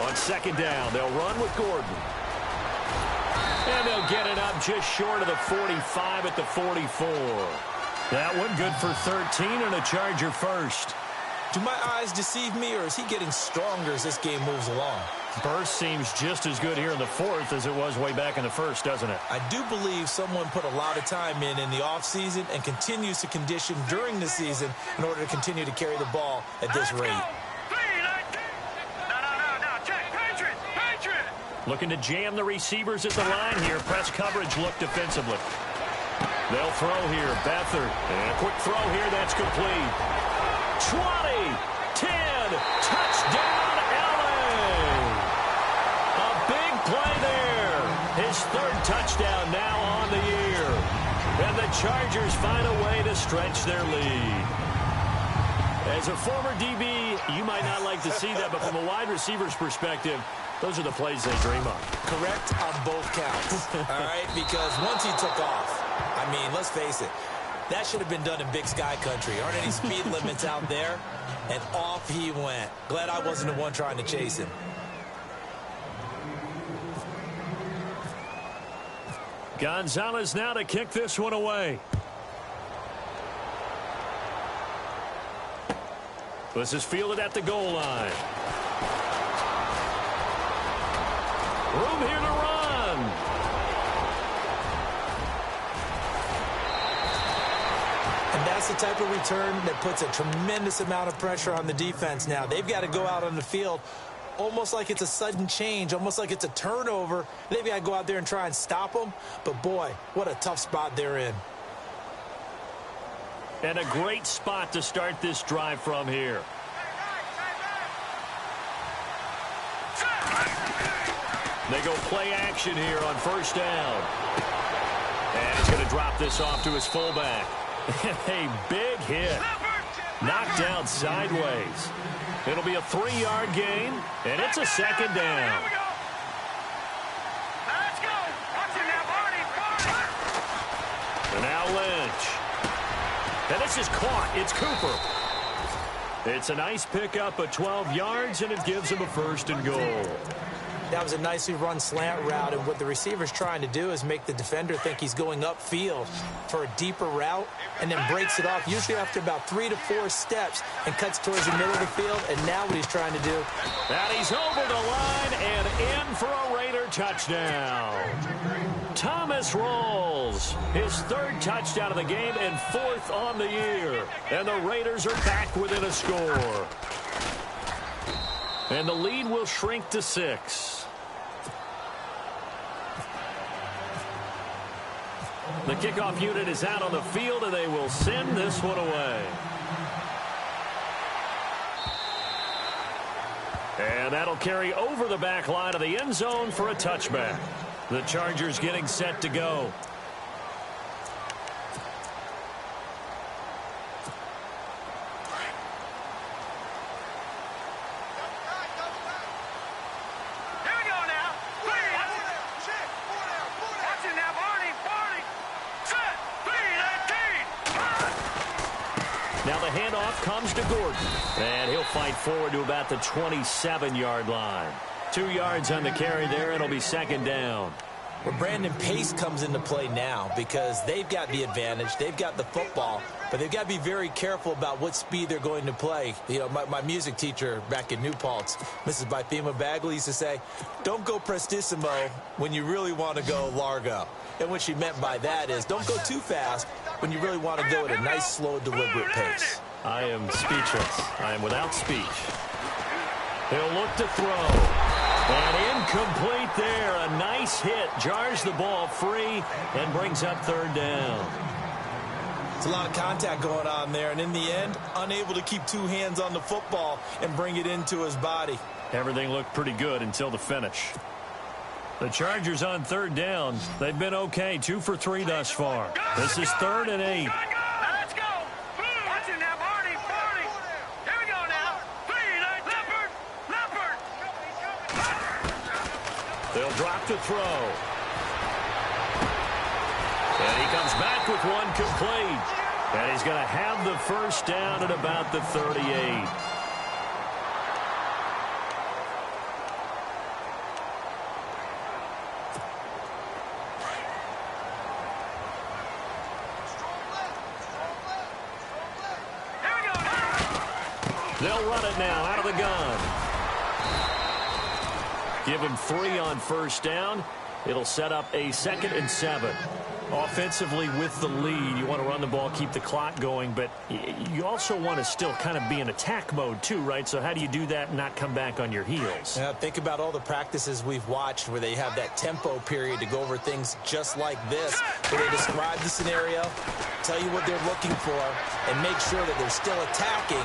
On second down, they'll run with Gordon. And they'll get it up just short of the 45 at the 44. That one good for 13 and a Charger first. Do my eyes deceive me, or is he getting stronger as this game moves along? Burst seems just as good here in the fourth as it was way back in the first, doesn't it? I do believe someone put a lot of time in the offseason and continues to condition during the season in order to continue to carry the ball at this rate. Looking to jam the receivers at the line here. Press coverage look defensively. They'll throw here. Beathard. And a quick throw here. That's complete. 20, 10, touchdown, LA. A big play there. His third touchdown now on the year. And the Chargers find a way to stretch their lead. As a former DB, you might not like to see that, but from a wide receiver's perspective, those are the plays they dream of. Correct on both counts, all right? Because once he took off, I mean, let's face it, that should have been done in Big Sky Country. Aren't any speed limits out there? And off he went. Glad I wasn't the one trying to chase him. Gonzalez now to kick this one away. This is fielded at the goal line. Room here to run. And that's the type of return that puts a tremendous amount of pressure on the defense now. They've got to go out on the field almost like it's a sudden change, almost like it's a turnover. They've got to go out there and try and stop them. But, boy, what a tough spot they're in. And a great spot to start this drive from here. They go play action here on first down. And he's going to drop this off to his fullback. A big hit. Knocked down sideways. It'll be a 3-yard gain, and it's a second down. Let's go. Watch it now, Barney. And now Lynch. And this is caught. It's Cooper. It's a nice pickup of 12 yards, and it gives him a first and goal. That was a nicely run slant route, and what the receiver's trying to do is make the defender think he's going upfield for a deeper route and then breaks it off, usually after about 3 to 4 steps, and cuts towards the middle of the field. And now what he's trying to do. And he's over the line and in for a Raider touchdown. Thomas Rawls, his third touchdown of the game and 4th on the year. And the Raiders are back within a score. And the lead will shrink to 6. The kickoff unit is out on the field, and they will send this one away. And that'll carry over the back line of the end zone for a touchback. The Chargers getting set to go. handoff comes to Gordon. And he'll fight forward to about the 27-yard line. 2 yards on the carry there. It'll be second down. Well, Brandon, pace comes into play now because they've got the advantage. They've got the football, but they've got to be very careful about what speed they're going to play. You know, my music teacher back in New Paltz, Mrs. Bythema Bagley, used to say, don't go prestissimo when you really want to go largo. And what she meant by that is don't go too fast when you really want to go at a nice, slow, deliberate pace. I am speechless. I am without speech. He'll look to throw. And incomplete there. A nice hit. Jars the ball free and brings up third down. It's a lot of contact going on there. And in the end, unable to keep two hands on the football and bring it into his body. Everything looked pretty good until the finish. The Chargers on third down. They've been okay. 2 for 3 thus far. This is 3rd and 8. Let's go. Watch it now, Barney. Here we go now. Leopard. They'll drop to throw. And he comes back with one complete. And he's going to have the first down at about the 38. They'll run it now out of the gun. Give him 3 on first down. It'll set up a 2nd and 7. Offensively with the lead, you want to run the ball, keep the clock going, but you also want to still kind of be in attack mode too, right? So how do you do that and not come back on your heels? Yeah, think about all the practices we've watched where they have that tempo period to go over things just like this, where they describe the scenario, tell you what they're looking for, and make sure that they're still attacking,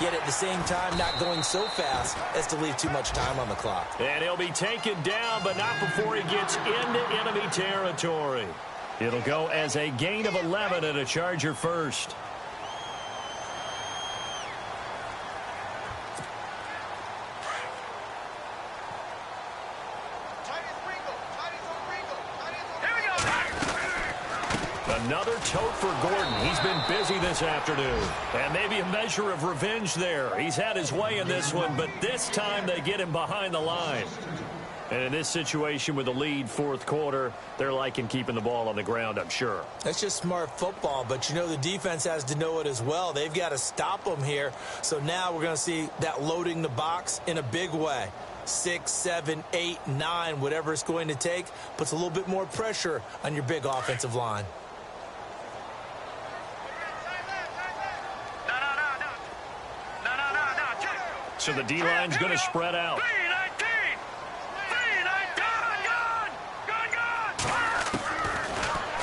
yet at the same time not going so fast as to leave too much time on the clock. And he'll be taken down, but not before he gets into enemy territory. It'll go as a gain of 11 and a Charger first. Another tote for Gordon. He's been busy this afternoon. And maybe a measure of revenge there. He's had his way in this one, but this time they get him behind the line. And in this situation with the lead, 4th quarter, they're liking keeping the ball on the ground, I'm sure. That's just smart football, but you know the defense has to know it as well. They've got to stop them here. So now we're going to see that loading the box in a big way. 6, 7, 8, 9, whatever it's going to take, puts a little bit more pressure on your big offensive line. So the D-line's going to spread out.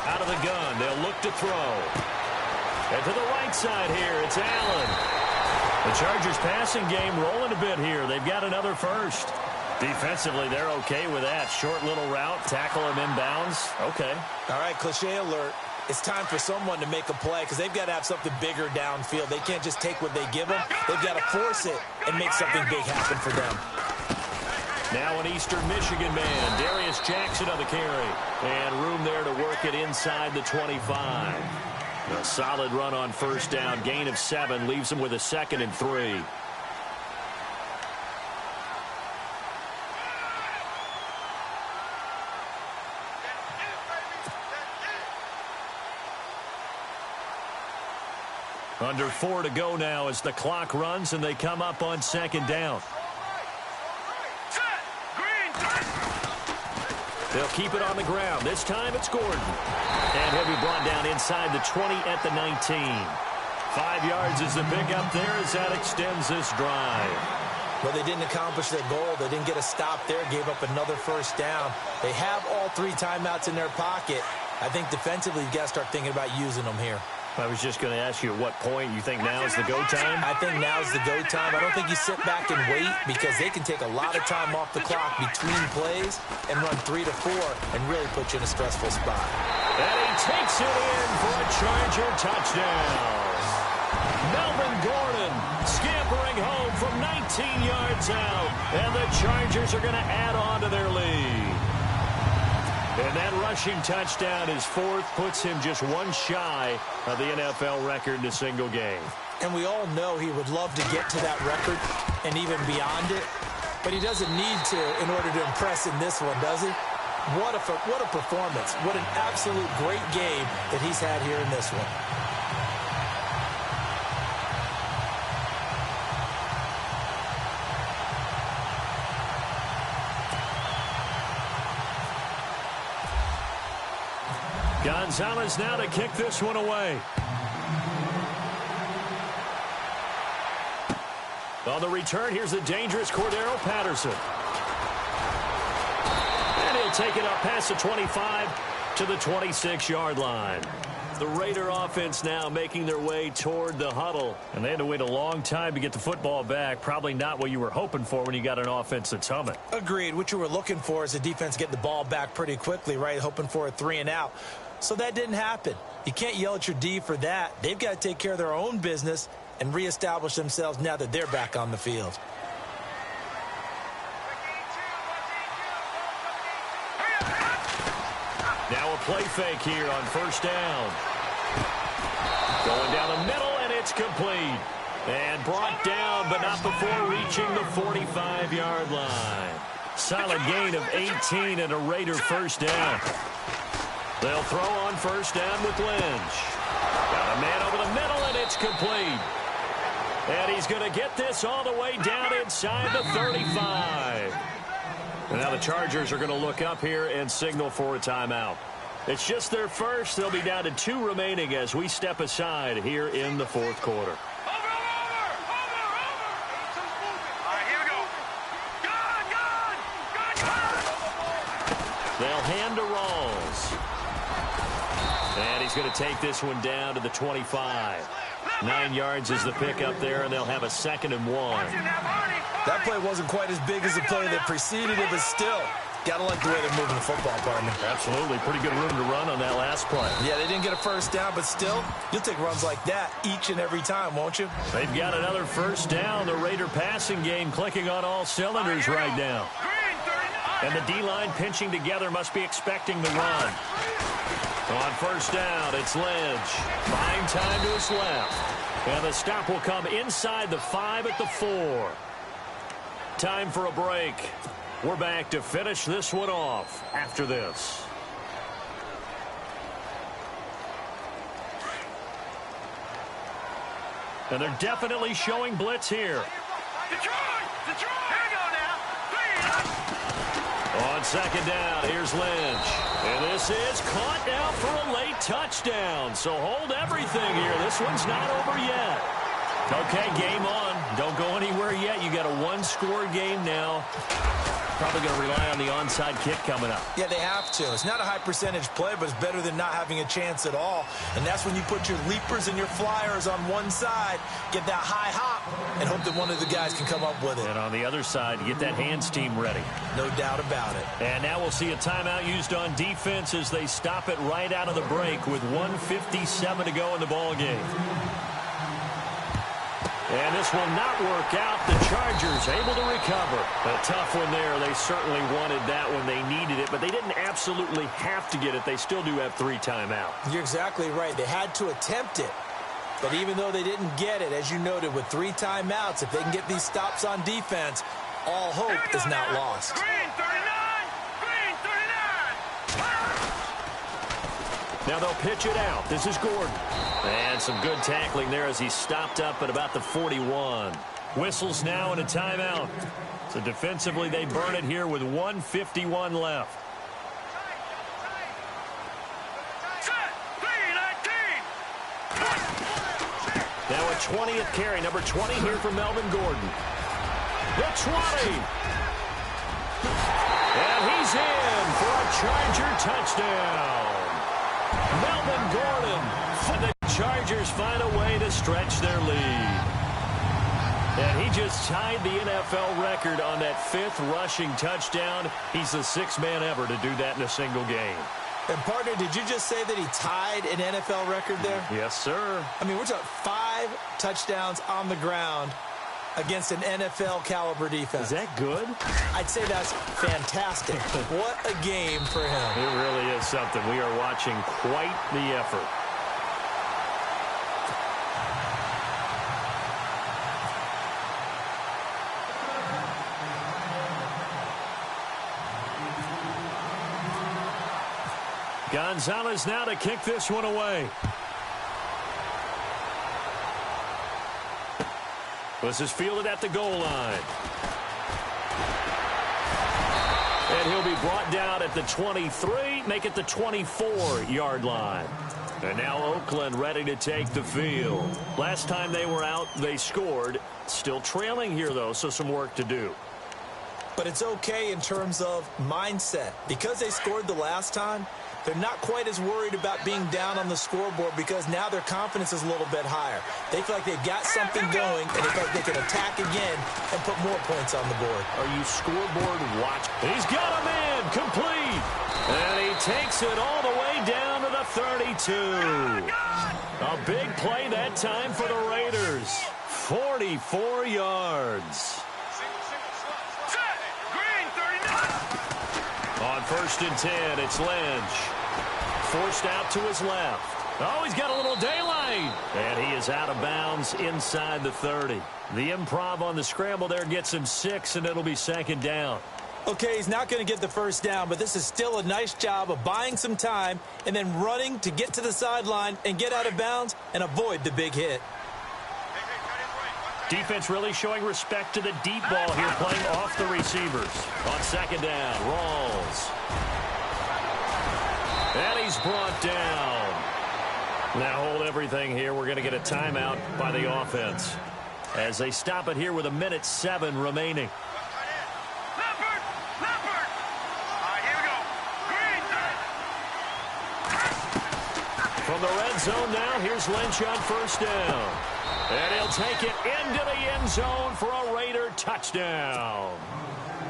Out of the gun, they'll look to throw. And to the right side here, it's Allen. The Chargers passing game rolling a bit here. They've got another first. Defensively, they're okay with that. Short little route, tackle him inbounds. Okay. All right, cliche alert. It's time for someone to make a play because they've got to have something bigger downfield. They can't just take what they give them. They've got to force it and make something big happen for them. Now an Eastern Michigan man, Darius Jackson on the carry. And room there to work it inside the 25. A solid run on first down. Gain of 7 leaves him with a 2nd and 3. Under 4 to go now as the clock runs and they come up on 2nd down. They'll keep it on the ground. This time it's Gordon. And he'll be brought down inside the 20 at the 19. 5 yards is the pickup there as that extends this drive. Well, they didn't accomplish their goal. They didn't get a stop there, gave up another first down. They have all 3 timeouts in their pocket. I think defensively you've got to start thinking about using them here. I was just going to ask you at what point you think now is the go time? I think now is the go time. I don't think you sit back and wait because they can take a lot of time off the clock between plays and run 3 to 4 and really put you in a stressful spot. And he takes it in for a Charger touchdown. Melvin Gordon scampering home from 19 yards out. And the Chargers are going to add on to their lead. And that rushing touchdown is 4th, puts him just 1 shy of the NFL record in a single game. And we all know he would love to get to that record and even beyond it. But he doesn't need to in order to impress in this one, does he? What a performance. What an absolute great game that he's had here in this one. Gonzalez now to kick this one away. On the return, here's the dangerous Cordero Patterson. And he'll take it up past the 25 to the 26-yard line. The Raider offense now making their way toward the huddle. And they had to wait a long time to get the football back. Probably not what you were hoping for when you got an offense that's humming. Agreed. What you were looking for is the defense get the ball back pretty quickly, right? Hoping for a 3-and-out. So that didn't happen. You can't yell at your D for that. They've got to take care of their own business and reestablish themselves now that they're back on the field. Now a play fake here on first down. Going down the middle, and it's complete. And brought down, but not before reaching the 45-yard line. Solid gain of 18 and a Raider first down. They'll throw on first down with Lynch. Got a man over the middle, and it's complete. And he's going to get this all the way down inside the 35. And now the Chargers are going to look up here and signal for a timeout. It's just their first. They'll be down to 2 remaining as we step aside here in the fourth quarter. They'll hand to Rawls. And he's going to take this one down to the 25. 9 yards is the pickup there, and they'll have a 2nd and 1. That play wasn't quite as big as the play that preceded it, but still, got to like the way they're moving the football, partner. Absolutely. Pretty good room to run on that last play. Yeah, they didn't get a first down, but still, you'll take runs like that each and every time, won't you? They've got another first down. The Raider passing game clicking on all cylinders right now. And the D-line pinching together, must be expecting the run. On first down, it's Lynch. Buying time to his left. And the stop will come inside the 5 at the 4. Time for a break. We're back to finish this one off after this. And they're definitely showing blitz here. On second down, here's Lynch. And this is caught now for a late touchdown. So hold everything here. This one's not over yet. Okay, game on. Don't go anywhere yet. You got a 1-score game now. Probably going to rely on the onside kick coming up. Yeah, they have to. It's not a high percentage play, but it's better than not having a chance at all. And that's when you put your leapers and your flyers on one side, get that high hop, and hope that one of the guys can come up with it. And on the other side, get that hands team ready. No doubt about it. And now we'll see a timeout used on defense as they stop it right out of the break with 1:57 to go in the ball game. And this will not work out. The Chargers able to recover. A tough one there. They certainly wanted that when they needed it, but they didn't absolutely have to get it. They still do have 3 timeouts. You're exactly right. They had to attempt it. But even though they didn't get it, as you noted, with 3 timeouts, if they can get these stops on defense, all hope is not lost. Green 39! Green 39! Now they'll pitch it out. This is Gordon. And some good tackling there as he stopped up at about the 41. Whistles now and a timeout. So defensively they burn it here with 1:51 left. Set! 3-19! Now a 20th carry. Number 20 here for Melvin Gordon. The 20. And he's in for a Charger touchdown. Melvin Gordon. The Chargers find a way to stretch their lead. And he just tied the NFL record on that 5th rushing touchdown. He's the 6th man ever to do that in a single game. And, partner, did you just say that he tied an NFL record there? Yes, sir. I mean, we're talking 5 touchdowns on the ground against an NFL-caliber defense. Is that good? I'd say that's fantastic. What a game for him. It really is something. We are watching quite the effort. Gonzalez now to kick this one away. This is fielded at the goal line. And he'll be brought down at the 23, make it the 24-yard line. And now Oakland ready to take the field. Last time they were out, they scored. Still trailing here, though, so some work to do. But it's okay in terms of mindset. Because they scored the last time, they're not quite as worried about being down on the scoreboard because now their confidence is a little bit higher. They feel like they've got something going, and they feel like they can attack again and put more points on the board. Are you scoreboard watch? He's got a man complete. And he takes it all the way down to the 32. A big play that time for the Raiders. 44 yards. On 1st and 10, it's Lynch. Forced out to his left. Oh, he's got a little daylight. And he is out of bounds inside the 30. The improv on the scramble there gets him 6, and it'll be 2nd down. Okay, he's not going to get the 1st down, but this is still a nice job of buying some time and then running to get to the sideline and get out of bounds and avoid the big hit. Defense really showing respect to the deep ball here, playing off the receivers. On 2nd down, Rawls. And he's brought down. Now hold everything here. We're going to get a timeout by the offense as they stop it here with 1:07 remaining. From the red zone now, here's Lynch on 1st down. And he'll take it into the end zone for a Raider touchdown.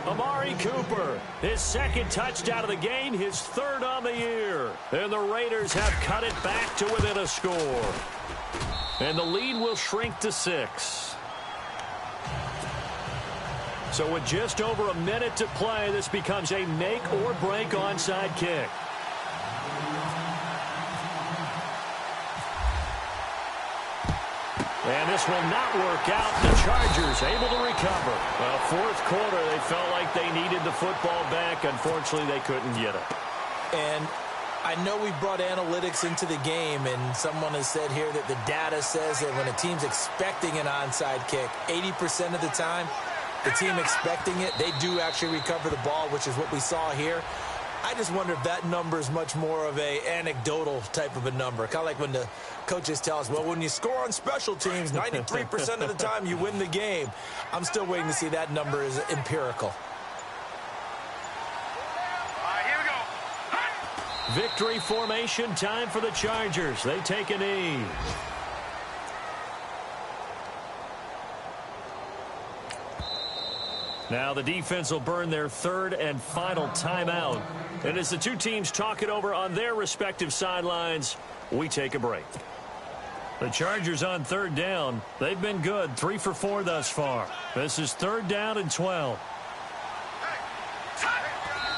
Amari Cooper, his 2nd touchdown of the game, his 3rd on the year. And the Raiders have cut it back to within a score. And the lead will shrink to 6. So with just over a minute to play, this becomes a make-or-break onside kick. And this will not work out. The Chargers able to recover. Well, 4th quarter, they felt like they needed the football back. Unfortunately, they couldn't get it. And I know we brought analytics into the game, and someone has said here that the data says that when a team's expecting an onside kick, 80% of the time, the team expecting it, they do actually recover the ball, which is what we saw here. I just wonder if that number is much more of a anecdotal type of a number. Kind of like when the coaches tell us, well, when you score on special teams, 93% of the time you win the game. I'm still waiting to see that number is empirical. All right, here we go. Victory formation time for the Chargers. They take a knee. Now the defense will burn their 3rd and final timeout. And as the two teams talk it over on their respective sidelines, we take a break. The Chargers on 3rd down. They've been good, 3 for 4 thus far. This is 3rd down and 12.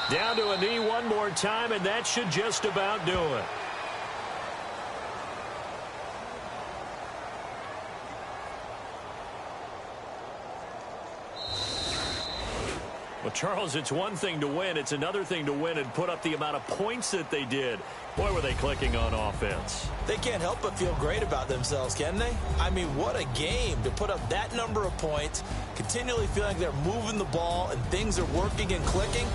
Down to a knee one more time, and that should just about do it. Well, Charles, it's one thing to win. It's another thing to win and put up the amount of points that they did. Boy, were they clicking on offense. They can't help but feel great about themselves, can they? I mean, what a game to put up that number of points, continually feeling like they're moving the ball and things are working and clicking.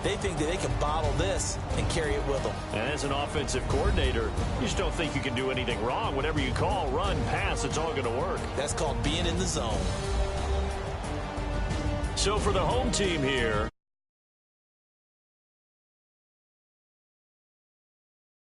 They think that they can bottle this and carry it with them. And as an offensive coordinator, you just don't think you can do anything wrong. Whatever you call, run, pass, it's all going to work. That's called being in the zone. So for the home team here,